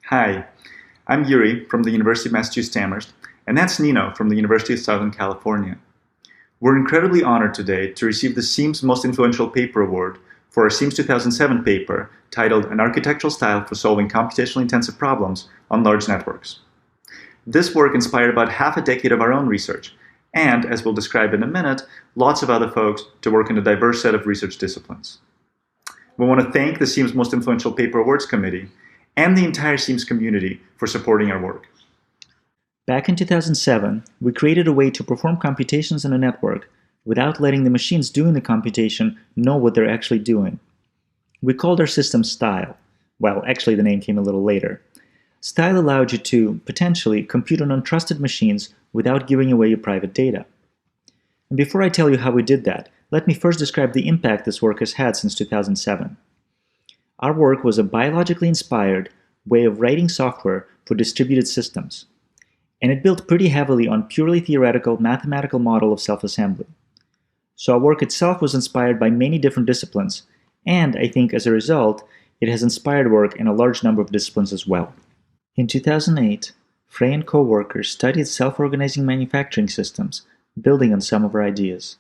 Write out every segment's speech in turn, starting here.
Hi, I'm Yuriy from the University of Massachusetts Amherst, and that's Nino from the University of Southern California. We're incredibly honored today to receive the SEAM's Most Influential Paper Award for our SEAM's 2007 paper titled An Architectural Style for Solving Computationally Intensive Problems on Large Networks. This work inspired about half a decade of our own research, and, as we'll describe in a minute, lots of other folks to work in a diverse set of research disciplines. We want to thank the SEAM's Most Influential Paper Awards Committee and the entire SEAMS community for supporting our work. Back in 2007, we created a way to perform computations in a network without letting the machines doing the computation know what they're actually doing. We called our system Style. Well, actually the name came a little later. Style allowed you to, potentially, compute on untrusted machines without giving away your private data. And before I tell you how we did that, let me first describe the impact this work has had since 2007. Our work was a biologically inspired way of writing software for distributed systems, and it built pretty heavily on purely theoretical mathematical model of self-assembly. So our work itself was inspired by many different disciplines, and I think as a result, it has inspired work in a large number of disciplines as well. In 2008, Frey and co-workers studied self-organizing manufacturing systems, building on some of our ideas.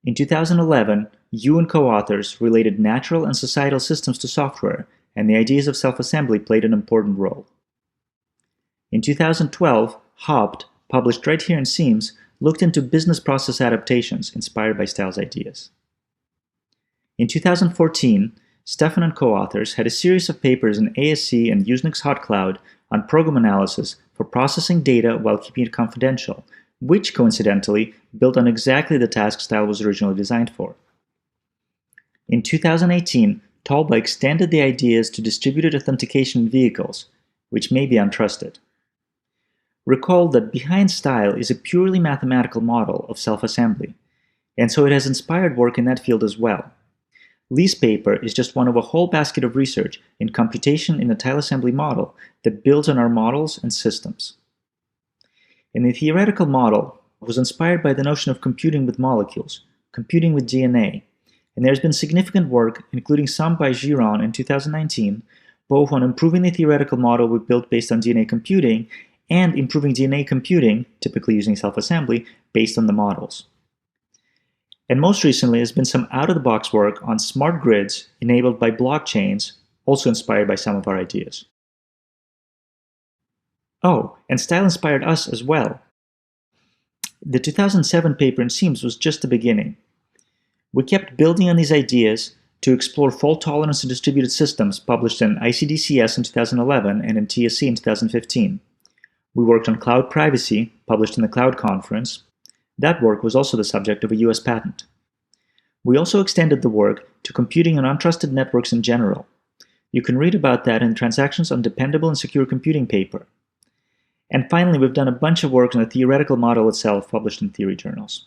In 2011, you and co-authors related natural and societal systems to software, and the ideas of self-assembly played an important role. In 2012, Hopped, published right here in SEAMS, looked into business process adaptations inspired by Style's ideas. In 2014, Stefan and co-authors had a series of papers in ASC and Usenix Hot Cloud on program analysis for processing data while keeping it confidential, which, coincidentally, built on exactly the task Style was originally designed for. In 2018, Tolba extended the ideas to distributed authentication in vehicles, which may be untrusted. Recall that behind Style is a purely mathematical model of self-assembly, and so it has inspired work in that field as well. Lee's paper is just one of a whole basket of research in computation in the tile assembly model that builds on our models and systems. In the theoretical model, it was inspired by the notion of computing with molecules, computing with DNA, and there's been significant work, including some by Giron in 2019, both on improving the theoretical model we built based on DNA computing and improving DNA computing, typically using self-assembly, based on the models. And most recently has been some out-of-the-box work on smart grids enabled by blockchains, also inspired by some of our ideas. Oh, and Style inspired us as well. The 2007 paper in SEAMS was just the beginning. We kept building on these ideas to explore fault tolerance in distributed systems, published in ICD-CS in 2011 and in TSC in 2015. We worked on cloud privacy, published in the Cloud Conference. That work was also the subject of a US patent. We also extended the work to computing on untrusted networks in general. You can read about that in Transactions on Dependable and Secure Computing paper. And finally, we've done a bunch of work on the theoretical model itself, published in theory journals.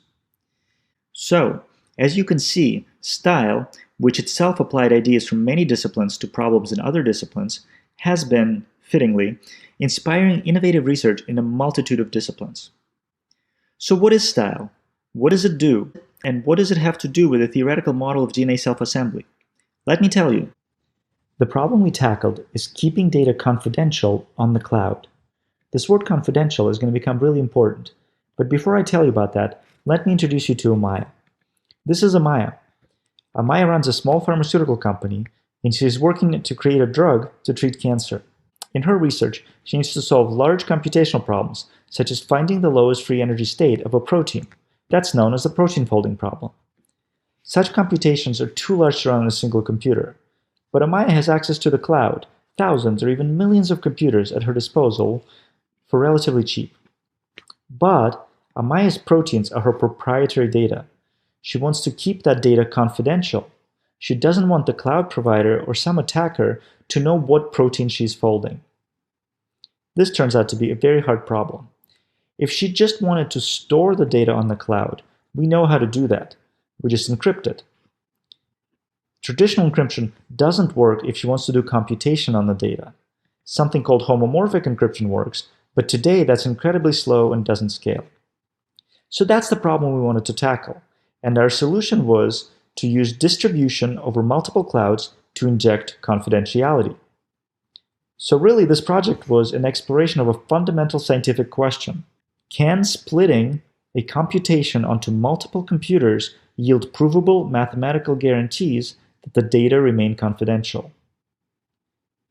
So, as you can see, Style, which itself applied ideas from many disciplines to problems in other disciplines, has been, fittingly, inspiring innovative research in a multitude of disciplines. So what is Style? What does it do? And what does it have to do with the theoretical model of DNA self-assembly? Let me tell you. The problem we tackled is keeping data confidential on the cloud. This word confidential is going to become really important. But before I tell you about that, let me introduce you to Amaya. This is Amaya. Amaya runs a small pharmaceutical company, and she's working to create a drug to treat cancer. In her research, she needs to solve large computational problems, such as finding the lowest free energy state of a protein. That's known as the protein folding problem. Such computations are too large to run on a single computer. But Amaya has access to the cloud, thousands or even millions of computers at her disposal for relatively cheap. But Amaya's proteins are her proprietary data. She wants to keep that data confidential. She doesn't want the cloud provider or some attacker to know what protein she's folding. This turns out to be a very hard problem. If she just wanted to store the data on the cloud, we know how to do that. We just encrypt it. Traditional encryption doesn't work if she wants to do computation on the data. Something called homomorphic encryption works, but today that's incredibly slow and doesn't scale. So that's the problem we wanted to tackle, and our solution was to use distribution over multiple clouds to inject confidentiality. So really, this project was an exploration of a fundamental scientific question. Can splitting a computation onto multiple computers yield provable mathematical guarantees that the data remain confidential?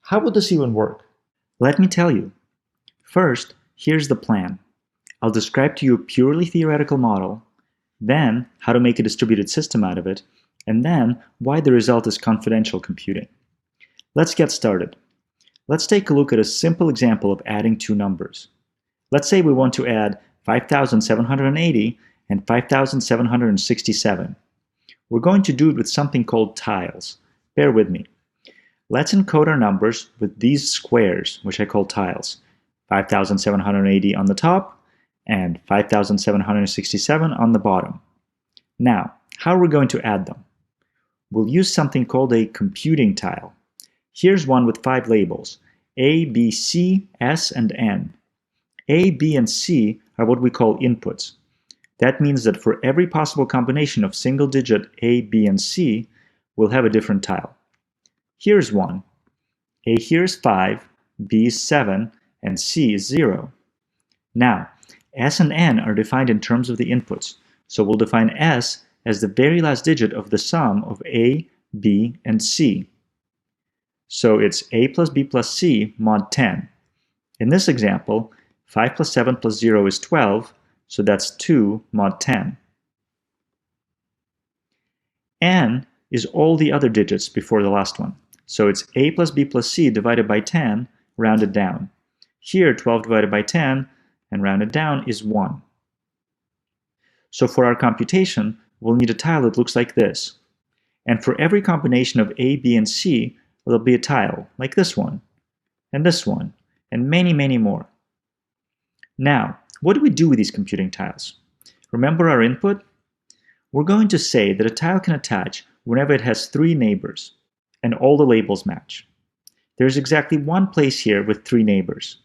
How would this even work? Let me tell you. First, here's the plan. I'll describe to you a purely theoretical model, then how to make a distributed system out of it, and then why the result is confidential computing. Let's get started. Let's take a look at a simple example of adding two numbers. Let's say we want to add 5,780 and 5,767. We're going to do it with something called tiles. Bear with me. Let's encode our numbers with these squares, which I call tiles. 5,780 on the top and 5,767 on the bottom. Now, how are we going to add them? We'll use something called a computing tile. Here's one with 5 labels: A, B, C, S, and N. A, B, and C are what we call inputs. That means that for every possible combination of single-digit A, B, and C, we'll have a different tile. Here's one. A here is 5, B is 7, and C is 0. Now, S and N are defined in terms of the inputs, so we'll define S as the very last digit of the sum of A, B, and C. So it's A plus B plus C mod 10. In this example, 5 plus 7 plus 0 is 12, so that's 2 mod 10. N is all the other digits before the last one. So it's A plus B plus C divided by 10, rounded down. Here, 12 divided by 10, and rounded down, is 1. So for our computation, we'll need a tile that looks like this. And for every combination of A, B, and C, there'll be a tile, like this one, and many, many more. Now, what do we do with these computing tiles? Remember our input? We're going to say that a tile can attach whenever it has 3 neighbors, and all the labels match. There's exactly one place here with 3 neighbors.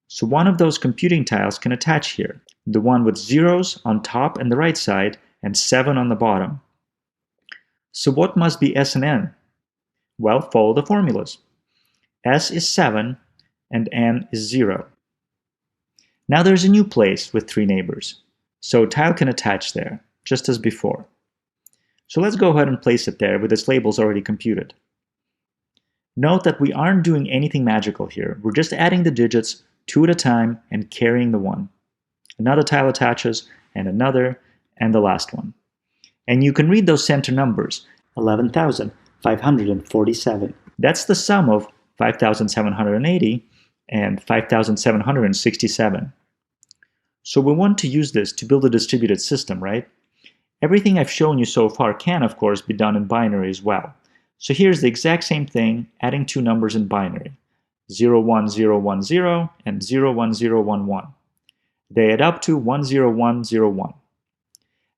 So one of those computing tiles can attach here, the one with 0s on top and the right side, and 7 on the bottom. So what must be S and N? Well, follow the formulas. S is 7 and N is 0. Now there's a new place with 3 neighbors, so a tile can attach there, just as before. So let's go ahead and place it there with its labels already computed. Note that we aren't doing anything magical here. We're just adding the digits 2 at a time and carrying the 1. Another tile attaches, and another, and the last one. And you can read those center numbers, 11,547. That's the sum of 5,780 and 5,767. So we want to use this to build a distributed system, right? Everything I've shown you so far can, of course, be done in binary as well. So here's the exact same thing, adding 2 numbers in binary, 01010 and 01011. They add up to 10101.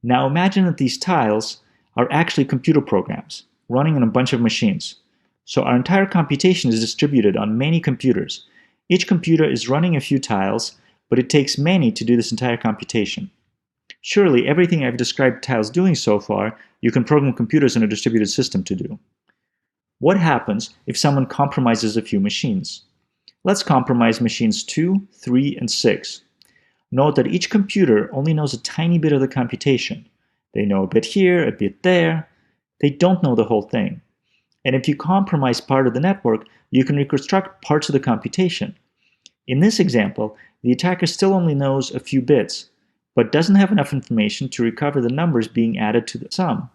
Now imagine that these tiles are actually computer programs running on a bunch of machines. So our entire computation is distributed on many computers. Each computer is running a few tiles, but it takes many to do this entire computation. Surely everything I've described tiles doing so far, you can program computers in a distributed system to do. What happens if someone compromises a few machines? Let's compromise machines 2, 3, and 6. Note that each computer only knows a tiny bit of the computation. They know a bit here, a bit there. They don't know the whole thing. And if you compromise part of the network, you can reconstruct parts of the computation. In this example, the attacker still only knows a few bits, but doesn't have enough information to recover the numbers being added to the sum.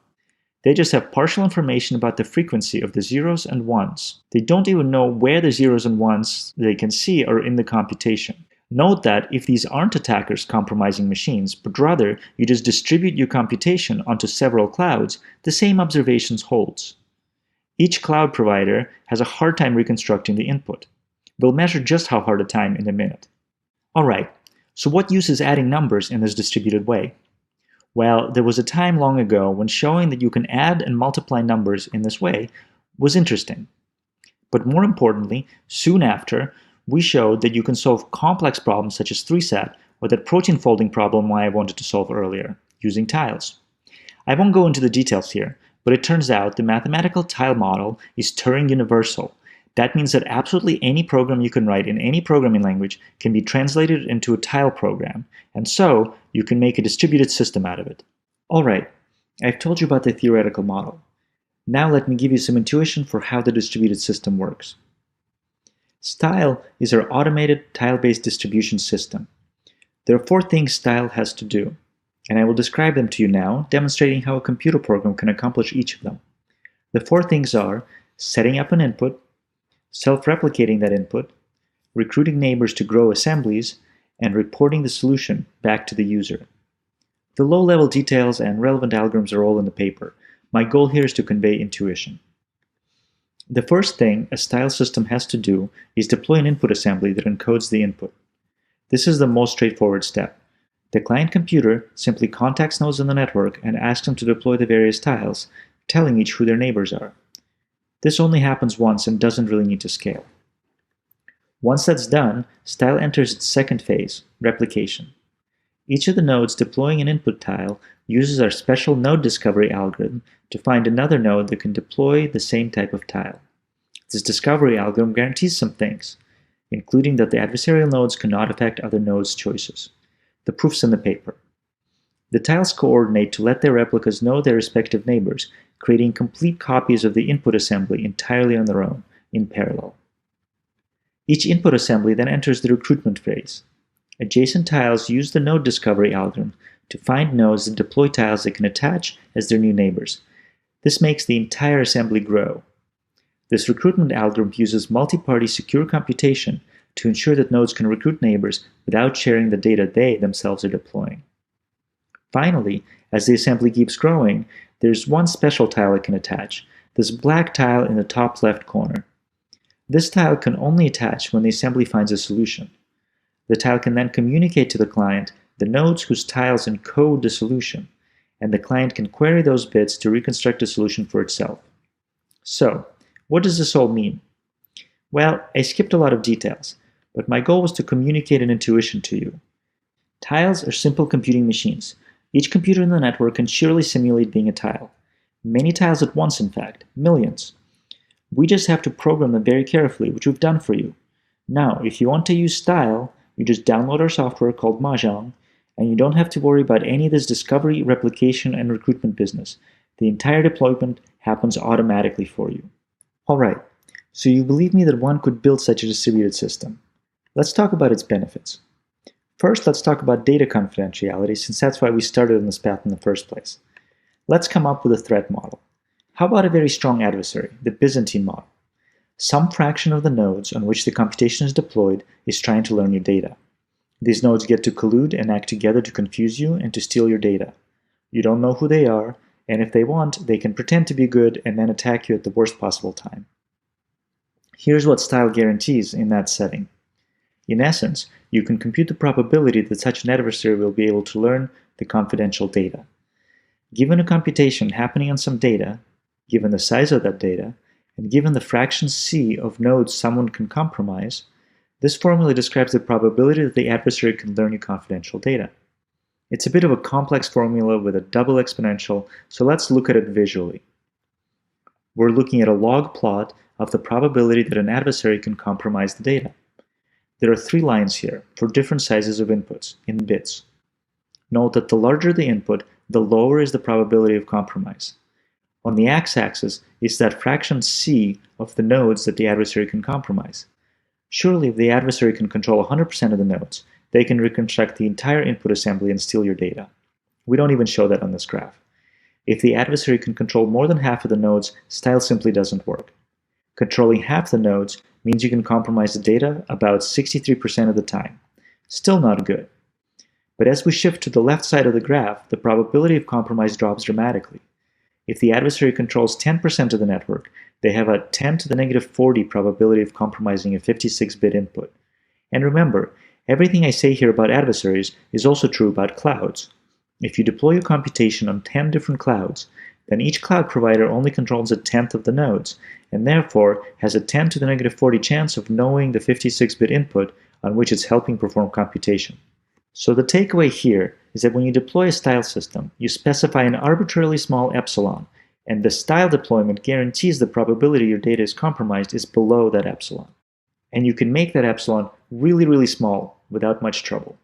They just have partial information about the frequency of the 0s and 1s. They don't even know where the 0s and 1s they can see are in the computation. Note that if these aren't attackers compromising machines, but rather you just distribute your computation onto several clouds, the same observations holds. Each cloud provider has a hard time reconstructing the input. We'll measure just how hard a time in a minute. Alright, so what use is adding numbers in this distributed way? Well, there was a time long ago when showing that you can add and multiply numbers in this way was interesting. But more importantly, soon after, we showed that you can solve complex problems such as 3-set or that protein folding problem I wanted to solve earlier, using tiles. I won't go into the details here, but it turns out the mathematical tile model is Turing universal, That means that absolutely any program you can write in any programming language can be translated into a tile program, and so you can make a distributed system out of it. Alright, I've told you about the theoretical model. Now let me give you some intuition for how the distributed system works. Style is our automated tile-based distribution system. There are 4 things Style has to do, and I will describe them to you now, demonstrating how a computer program can accomplish each of them. The 4 things are setting up an input, self-replicating that input, recruiting neighbors to grow assemblies, and reporting the solution back to the user. The low-level details and relevant algorithms are all in the paper. My goal here is to convey intuition. The first thing a style system has to do is deploy an input assembly that encodes the input. This is the most straightforward step. The client computer simply contacts nodes on the network and asks them to deploy the various tiles, telling each who their neighbors are. This only happens once and doesn't really need to scale. Once that's done, style enters its second phase, replication. Each of the nodes deploying an input tile uses our special node discovery algorithm to find another node that can deploy the same type of tile. This discovery algorithm guarantees some things, including that the adversarial nodes cannot affect other nodes' choices. The proof's in the paper. The tiles coordinate to let their replicas know their respective neighbors, creating complete copies of the input assembly entirely on their own, in parallel. Each input assembly then enters the recruitment phase. Adjacent tiles use the node discovery algorithm to find nodes that deploy tiles they can attach as their new neighbors. This makes the entire assembly grow. This recruitment algorithm uses multi-party secure computation to ensure that nodes can recruit neighbors without sharing the data they themselves are deploying. Finally, as the assembly keeps growing, there's one special tile it can attach, this black tile in the top left corner. This tile can only attach when the assembly finds a solution. The tile can then communicate to the client the nodes whose tiles encode the solution, and the client can query those bits to reconstruct a solution for itself. So, what does this all mean? Well, I skipped a lot of details, but my goal was to communicate an intuition to you. Tiles are simple computing machines. Each computer in the network can surely simulate being a tile. Many tiles at once, in fact, millions. We just have to program them very carefully, which we've done for you. Now, if you want to use Style, you just download our software called Mahjong, and you don't have to worry about any of this discovery, replication, and recruitment business. The entire deployment happens automatically for you. Alright, so you believe me that one could build such a distributed system. Let's talk about its benefits. First, let's talk about data confidentiality, since that's why we started on this path in the first place. Let's come up with a threat model. How about a very strong adversary, the Byzantine model? Some fraction of the nodes on which the computation is deployed is trying to learn your data. These nodes get to collude and act together to confuse you and to steal your data. You don't know who they are, and if they want, they can pretend to be good and then attack you at the worst possible time. Here's what Style guarantees in that setting. In essence, you can compute the probability that such an adversary will be able to learn the confidential data. Given a computation happening on some data, given the size of that data, and given the fraction c of nodes someone can compromise, this formula describes the probability that the adversary can learn your confidential data. It's a bit of a complex formula with a double exponential, so let's look at it visually. We're looking at a log plot of the probability that an adversary can compromise the data. There are 3 lines here for different sizes of inputs, in bits. Note that the larger the input, the lower is the probability of compromise. On the x-axis is that fraction c of the nodes that the adversary can compromise. Surely, if the adversary can control 100% of the nodes, they can reconstruct the entire input assembly and steal your data. We don't even show that on this graph. If the adversary can control more than half of the nodes, Style simply doesn't work. Controlling half the nodes means you can compromise the data about 63% of the time. Still not good. But as we shift to the left side of the graph, the probability of compromise drops dramatically. If the adversary controls 10% of the network, they have a 10 to the negative 40 probability of compromising a 56-bit input. And remember, everything I say here about adversaries is also true about clouds. If you deploy your computation on 10 different clouds, then each cloud provider only controls a tenth of the nodes, and therefore has a 10 to the negative 40 chance of knowing the 56-bit input on which it's helping perform computation. So the takeaway here is that when you deploy a Style system, you specify an arbitrarily small epsilon, And the style deployment guarantees the probability your data is compromised is below that epsilon. And you can make that epsilon really, really small without much trouble.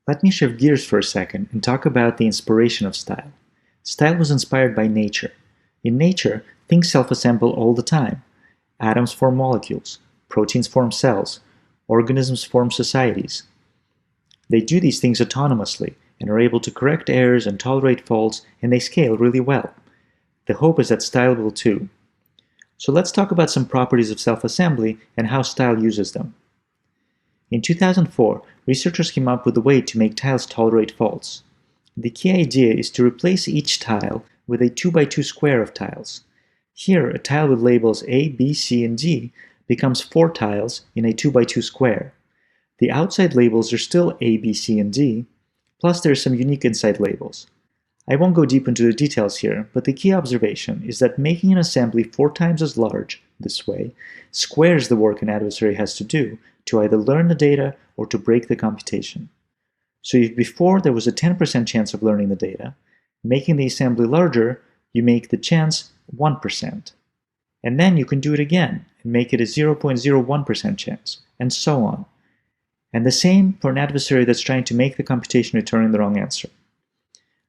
Let me shift gears for a second and talk about the inspiration of style. Style was inspired by nature. In nature, things self-assemble all the time. Atoms form molecules, proteins form cells, organisms form societies. They do these things autonomously and are able to correct errors and tolerate faults, and they scale really well. The hope is that style will too. So let's talk about some properties of self-assembly and how style uses them. In 2004, researchers came up with a way to make tiles tolerate faults. The key idea is to replace each tile with a 2x2 square of tiles. Here, a tile with labels A, B, C, and D becomes 4 tiles in a 2x2 square. The outside labels are still A, B, C, and D, plus there are some unique inside labels. I won't go deep into the details here, but the key observation is that making an assembly 4 times as large, this way, squares the work an adversary has to do to either learn the data or to break the computation. So if before there was a 10% chance of learning the data, making the assembly larger, you make the chance 1%. And then you can do it again and make it a 0.01% chance, and so on. And the same for an adversary that's trying to make the computation returning the wrong answer.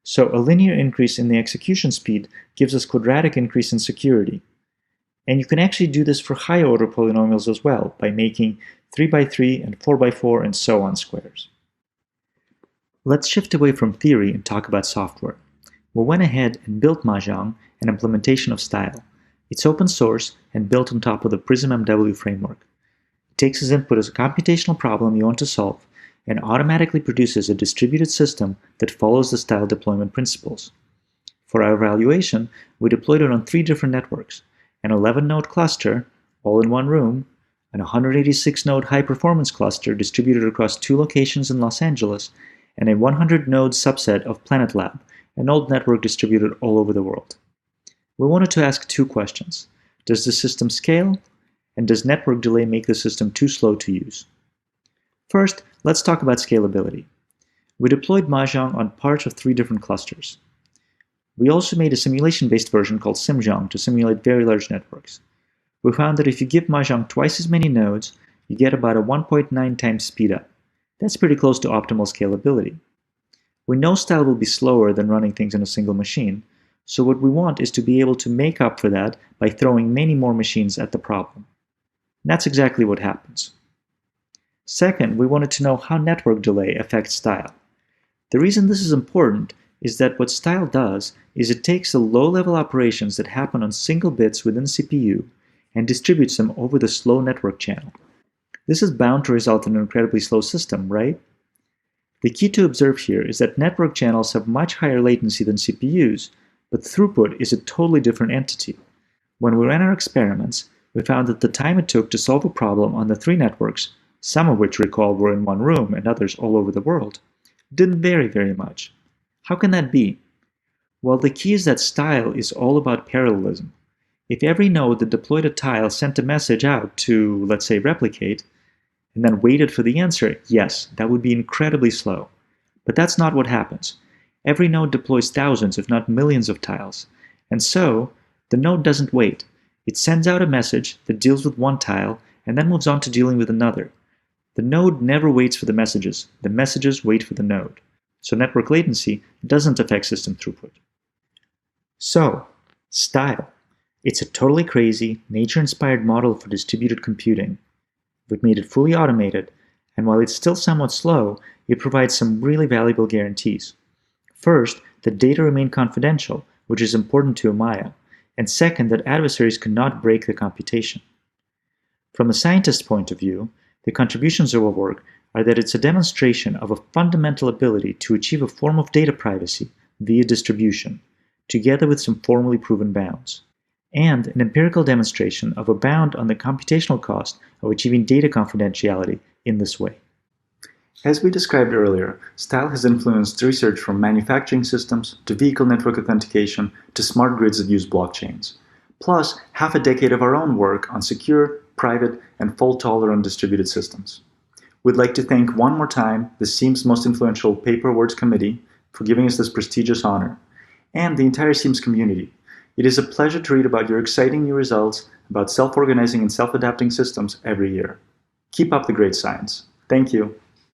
So a linear increase in the execution speed gives us quadratic increase in security. And you can actually do this for higher order polynomials as well, by making 3x3 and 4x4 and so on squares. Let's shift away from theory and talk about software. We went ahead and built Mahjong, an implementation of style. It's open source and built on top of the Prism MW framework. It takes as input as a computational problem you want to solve and automatically produces a distributed system that follows the style deployment principles. For our evaluation, we deployed it on 3 different networks: an 11-node cluster, all in one room, an 186-node high-performance cluster distributed across 2 locations in Los Angeles, and a 100-node subset of Planet Lab, an old network distributed all over the world. We wanted to ask 2 questions. Does the system scale? And does network delay make the system too slow to use? First, let's talk about scalability. We deployed Mahjong on parts of 3 different clusters. We also made a simulation-based version called Mahjong to simulate very large networks. We found that if you give Mahjong twice as many nodes, you get about a 1.9 times speedup. That's pretty close to optimal scalability. We know style will be slower than running things in a single machine, so what we want is to be able to make up for that by throwing many more machines at the problem. That's exactly what happens. Second, we wanted to know how network delay affects style. The reason this is important is that what style does is it takes the low-level operations that happen on single bits within CPU and distributes them over the slow network channel. This is bound to result in an incredibly slow system, right? The key to observe here is that network channels have much higher latency than CPUs, but throughput is a totally different entity. When we ran our experiments, we found that the time it took to solve a problem on the 3 networks, some of which, recall, were in one room and others all over the world, didn't vary very much. How can that be? Well, the key is that style is all about parallelism. If every node that deployed a tile sent a message out to, let's say, replicate, and then waited for the answer, yes, that would be incredibly slow. But that's not what happens. Every node deploys thousands, if not millions of tiles. And so, the node doesn't wait. It sends out a message that deals with one tile and then moves on to dealing with another. The node never waits for the messages wait for the node. So network latency doesn't affect system throughput. So, style. It's a totally crazy, nature-inspired model for distributed computing. We've made it fully automated, and while it's still somewhat slow, it provides some really valuable guarantees. First, that data remain confidential, which is important to Maya, and second, that adversaries cannot break the computation. From a scientist's point of view, the contributions of our work are that it's a demonstration of a fundamental ability to achieve a form of data privacy via distribution, together with some formally proven bounds, and an empirical demonstration of a bound on the computational cost of achieving data confidentiality in this way. As we described earlier, style has influenced research from manufacturing systems to vehicle network authentication to smart grids that use blockchains, plus half a decade of our own work on secure, private, and fault-tolerant distributed systems. We'd like to thank one more time the SEAM's Most Influential Paper Awards Committee for giving us this prestigious honor, and the entire SEAMS community. It is a pleasure to read about your exciting new results about self-organizing and self-adapting systems every year. Keep up the great science. Thank you.